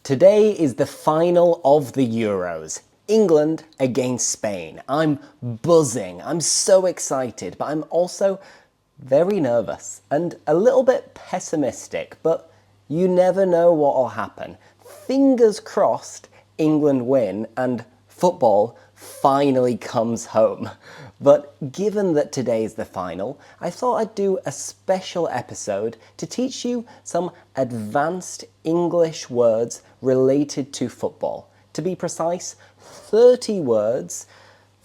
Today is the final of the Euros. England against Spain. I'm buzzing. I'm so excited, but I'm also very nervous and a little bit pessimistic, but you never know what will happen. Fingers crossed England win and football finally comes home. But given that today is the final, I thought I'd do a special episode to teach you some advanced English words related to football. To be precise, 30 words,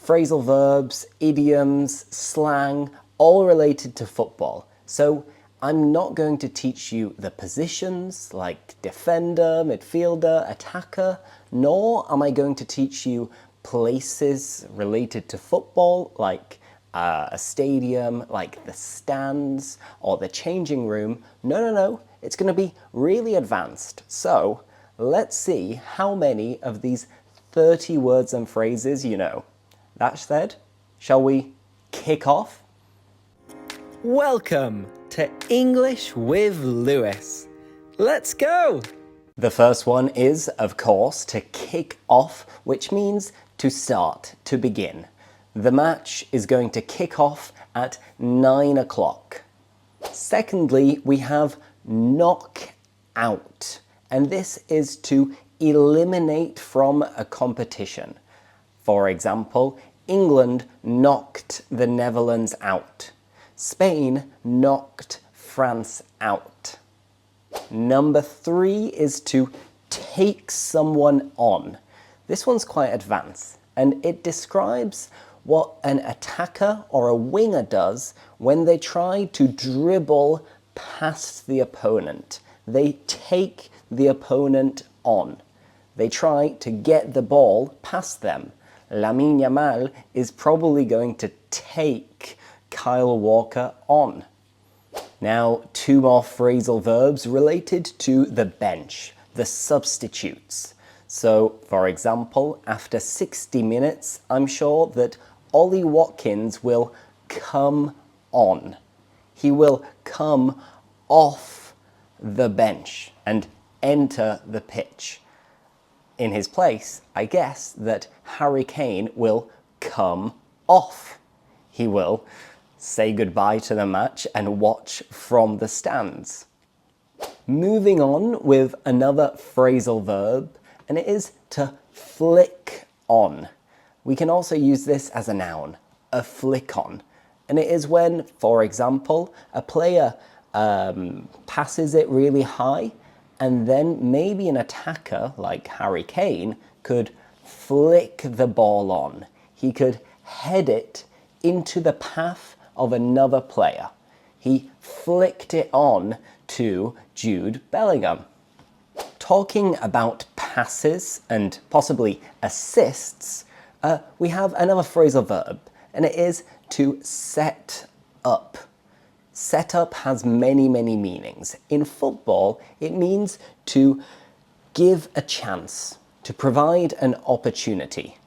phrasal verbs, idioms, slang, all related to football. So I'm not going to teach you the positions like defender, midfielder, attacker, nor am I going to teach you places related to football like a stadium, like the stands or the changing room. No. It's going to be really advanced. So let's see how many of these 30 words and phrases you know. That said, shall we kick off? Welcome to English with Lewis. Let's go! The first one is, of course, to kick off, which means to start, to begin. The match is going to kick off at 9 o'clock. Secondly, we have knock out, and this is to eliminate from a competition. For example, England knocked the Netherlands out. Spain knocked France out. Number 3 is to take someone on. This one's quite advanced, and it describes what an attacker or a winger does when they try to dribble past the opponent. They take the opponent on. They try to get the ball past them. Lamine Yamal is probably going to take Kyle Walker on. Now, 2 more phrasal verbs related to the bench, the substitutes. So, for example, after 60 minutes, I'm sure that Ollie Watkins will come on. He will come off the bench and enter the pitch. In his place, I guess that Harry Kane will come off. He will say goodbye to the match and watch from the stands. Moving on with another phrasal verb, and it is to flick on. We can also use this as a noun, a flick on. And it is when, for example, a player passes it really high, and then maybe an attacker like Harry Kane could flick the ball on. He could head it into the path of another player. He flicked it on to Jude Bellingham. Talking about passes and possibly assists, we have another phrasal verb, and it is to set up. Set up has many meanings. In football, it means to give a chance, to provide an opportunity.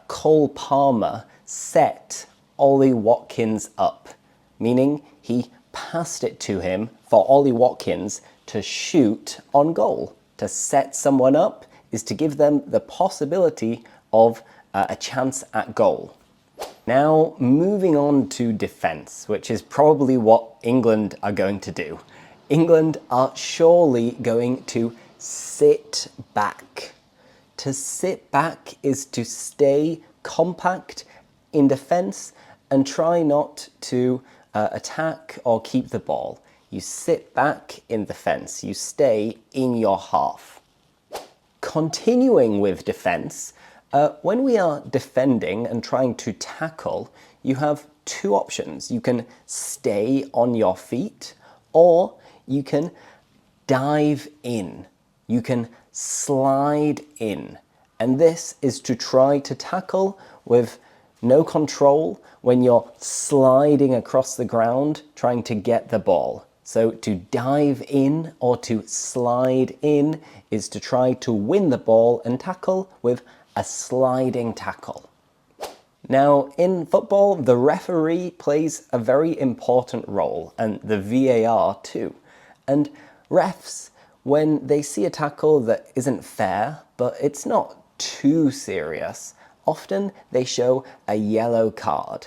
Cole Palmer set Ollie Watkins up, meaning he passed it to him for Ollie Watkins to shoot on goal. To set someone up is to give them the possibility of a chance at goal. Now, moving on to defence, which is probably what England are going to do. England are surely going to sit back. To sit back is to stay compact in defence and try not to attack or keep the ball. You sit back in defence. You stay in your half. Continuing with defence, when we are defending and trying to tackle, you have 2 options. You can stay on your feet, or you can dive in. You can slide in. And this is to try to tackle with no control when you're sliding across the ground trying to get the ball. So to dive in or to slide in is to try to win the ball and tackle with a sliding tackle. Now, in football, the referee plays a very important role, and the VAR too. And refs when they see a tackle that isn't fair, but it's not too serious, often they show a yellow card.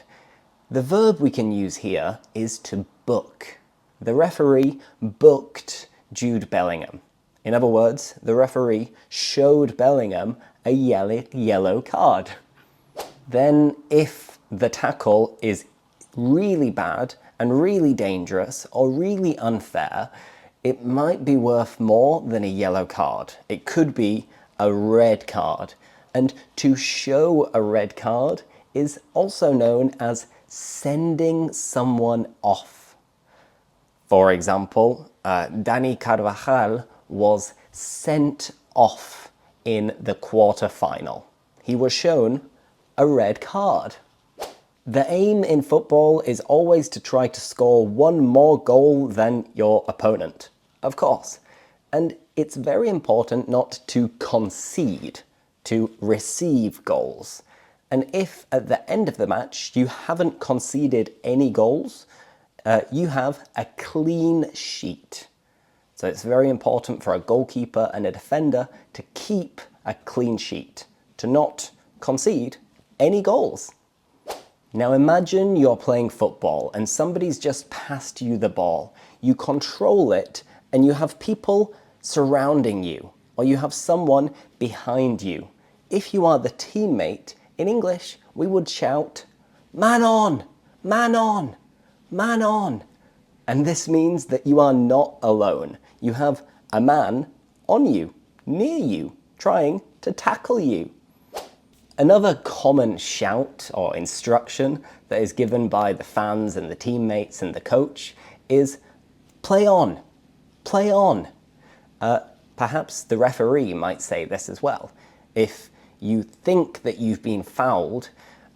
The verb we can use here is to book. The referee booked Jude Bellingham. In other words, the referee showed Bellingham a yellow card. Then if the tackle is really bad and really dangerous or really unfair, it might be worth more than a yellow card. It could be a red card. And to show a red card is also known as sending someone off. For example, Dani Carvajal was sent off in the quarter-final. He was shown a red card. The aim in football is always to try to score one more goal than your opponent, of course. And it's very important not to concede, to receive goals. And if at the end of the match you haven't conceded any goals, you have a clean sheet. So it's very important for a goalkeeper and a defender to keep a clean sheet, to not concede any goals. Now imagine you're playing football and somebody's just passed you the ball. You control it and you have people surrounding you, or you have someone behind you. If you are the teammate, in English we would shout, "Man on! Man on! Man on!" And this means that you are not alone. You have a man on you, near you, trying to tackle you. Another common shout or instruction that is given by the fans and the teammates and the coach is play on, play on. Perhaps the referee might say this as well. If you think that you've been fouled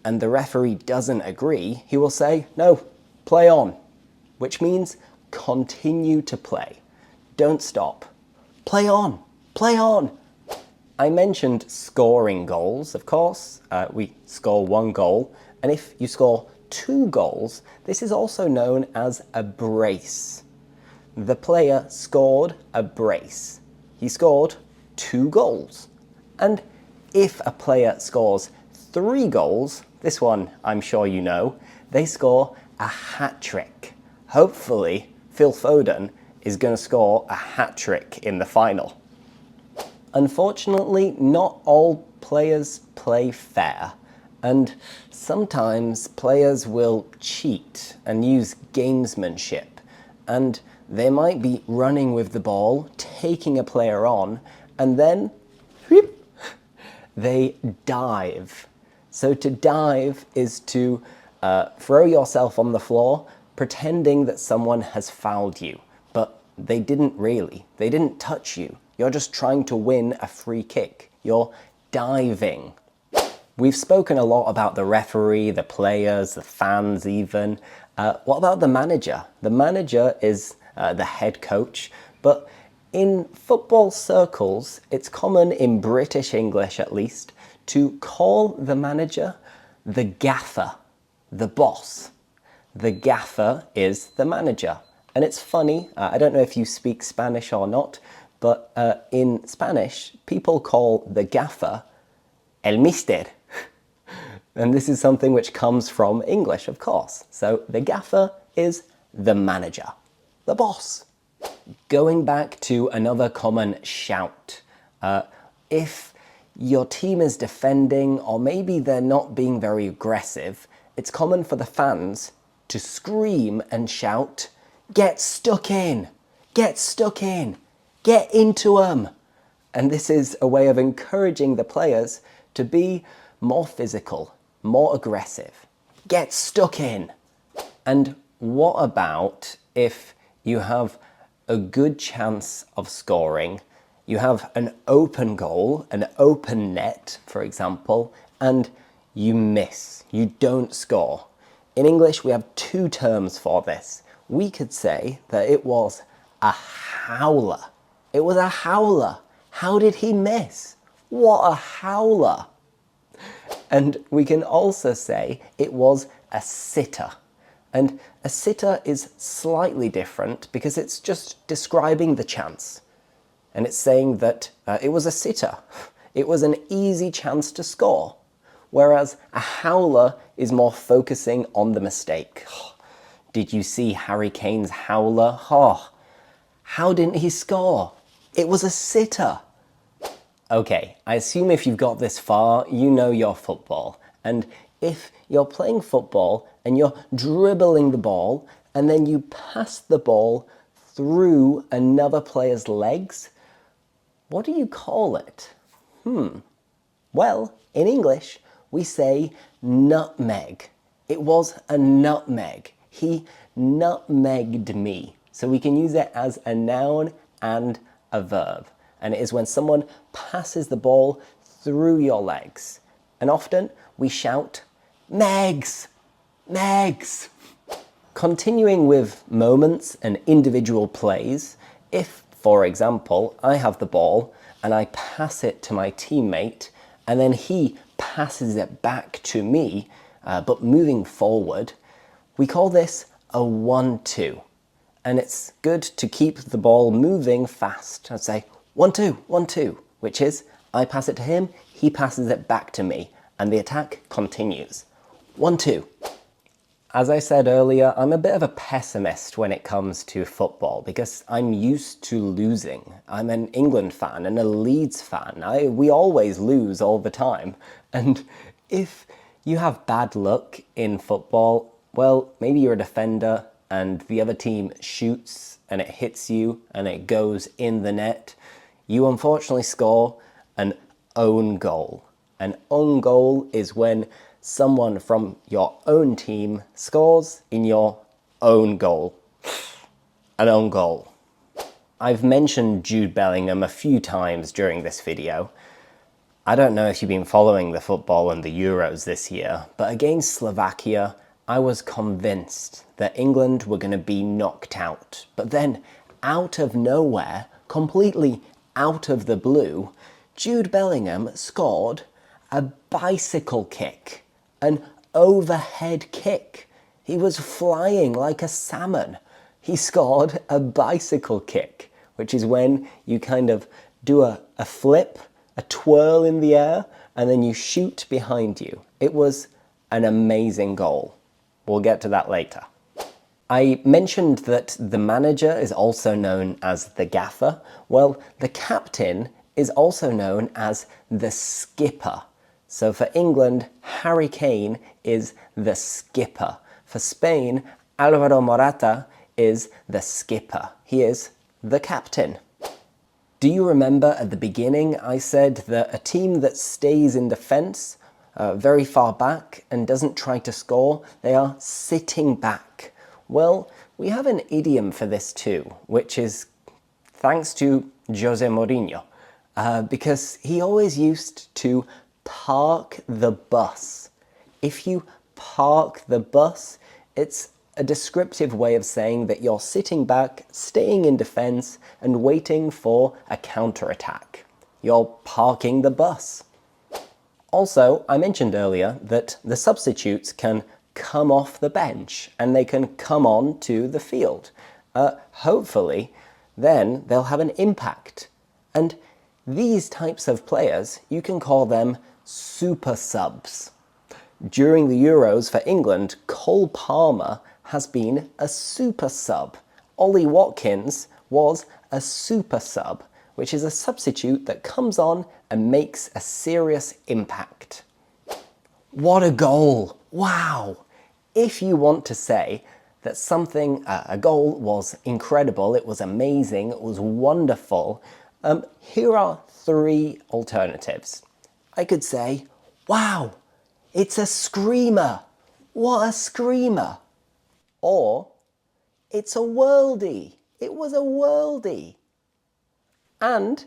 and the referee doesn't agree, he will say, "No, play on," which means continue to play. Don't stop. Play on, play on. I mentioned scoring goals, of course. We score one goal. And if you score 2 goals, this is also known as a brace. The player scored a brace. He scored 2 goals. And if a player scores 3 goals, this one I'm sure you know, they score a hat-trick. Hopefully, Phil Foden is going to score a hat-trick in the final. Unfortunately, not all players play fair, and sometimes players will cheat and use gamesmanship, and they might be running with the ball, taking a player on, and then whoop, they dive. So to dive is to throw yourself on the floor, pretending that someone has fouled you, but they didn't really. They didn't touch you. You're just trying to win a free kick. You're diving. We've spoken a lot about the referee, the players, the fans even. What about the manager? The manager is the head coach, but in football circles, it's common in British English at least to call the manager the gaffer, the boss. The gaffer is the manager. And it's funny, I don't know if you speak Spanish or not, but in Spanish, people call the gaffer el mister. And this is something which comes from English, of course. So the gaffer is the manager, the boss. Going back to another common shout. If your team is defending, or maybe they're not being very aggressive, it's common for the fans to scream and shout, "Get stuck in! Get stuck in! Get into 'em!" And this is a way of encouraging the players to be more physical, more aggressive. Get stuck in! And what about if you have a good chance of scoring, you have an open goal, an open net, for example, and you miss, you don't score? In English, we have 2 terms for this. We could say that it was a howler. It was a howler. How did he miss? What a howler. And we can also say it was a sitter. And a sitter is slightly different because it's just describing the chance. and it's saying that it was a sitter. It was an easy chance to score. Whereas a howler is more focusing on the mistake. Did you see Harry Kane's howler? Oh, how didn't he score? It was a sitter. Okay, I assume if you've got this far, you know your football. And if you're playing football and you're dribbling the ball and then you pass the ball through another player's legs, what do you call it? Well, in English, we say nutmeg. It was a nutmeg. He nutmegged me. So we can use it as a noun and a verb. And it is when someone passes the ball through your legs. And often we shout, Megs! Megs! Continuing with moments and individual plays, if, for example, I have the ball and I pass it to my teammate and then he passes it back to me, but moving forward, we call this a 1-2. And it's good to keep the ball moving fast. I'd say 1-2, 1-2, which is I pass it to him, he passes it back to me, and the attack continues. 1-2. As I said earlier, I'm a bit of a pessimist when it comes to football because I'm used to losing. I'm an England fan and a Leeds fan. We always lose all the time. And if you have bad luck in football, well, maybe you're a defender and the other team shoots and it hits you and it goes in the net, you unfortunately score an own goal. An own goal is when someone from your own team scores in your own goal. An own goal. I've mentioned Jude Bellingham a few times during this video. I don't know if you've been following the football and the Euros this year, but against Slovakia, I was convinced that England were going to be knocked out. But then, out of nowhere, completely out of the blue, Jude Bellingham scored a bicycle kick, an overhead kick. He was flying like a salmon. He scored a bicycle kick, which is when you kind of do a flip, a twirl in the air, and then you shoot behind you. It was an amazing goal. We'll get to that later. I mentioned that the manager is also known as the gaffer. Well, the captain is also known as the skipper. So for England, Harry Kane is the skipper. For Spain, Alvaro Morata is the skipper. He is the captain. Do you remember at the beginning I said that a team that stays in defence very far back and doesn't try to score, they are sitting back? Well, we have an idiom for this too, which is thanks to Jose Mourinho, because he always used to park the bus. If you park the bus, it's a descriptive way of saying that you're sitting back, staying in defense, and waiting for a counterattack. You're parking the bus. Also, I mentioned earlier that the substitutes can come off the bench and they can come on to the field. Hopefully, then they'll have an impact. And these types of players, you can call them super subs. During the Euros for England, Cole Palmer has been a super sub. Ollie Watkins was a super sub, which is a substitute that comes on and makes a serious impact. What a goal! Wow! If you want to say that something, a goal was incredible, it was amazing, it was wonderful, here are three alternatives. I could say, wow, it's a screamer. What a screamer. Or, it's a worldie. It was a worldie. And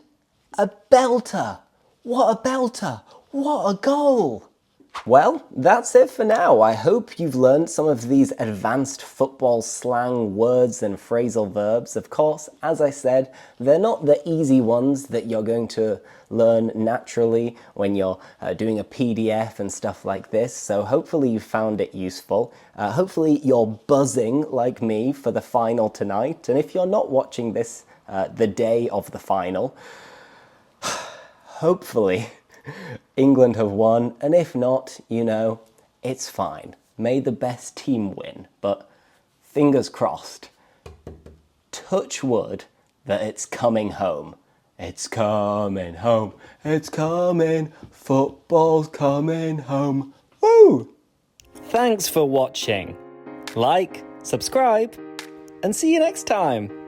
a belter. What a belter. What a goal. Well, that's it for now. I hope you've learned some of these advanced football slang words and phrasal verbs. Of course, as I said, they're not the easy ones that you're going to learn naturally when you're doing a PDF and stuff like this. So hopefully you found it useful. Hopefully you're buzzing like me for the final tonight. And if you're not watching this the day of the final. Hopefully, England have won, and if not, you know, it's fine. May the best team win, but fingers crossed. Touch wood that it's coming home. It's coming home, it's coming, football's coming home. Woo! Thanks for watching. Like, subscribe, and see you next time.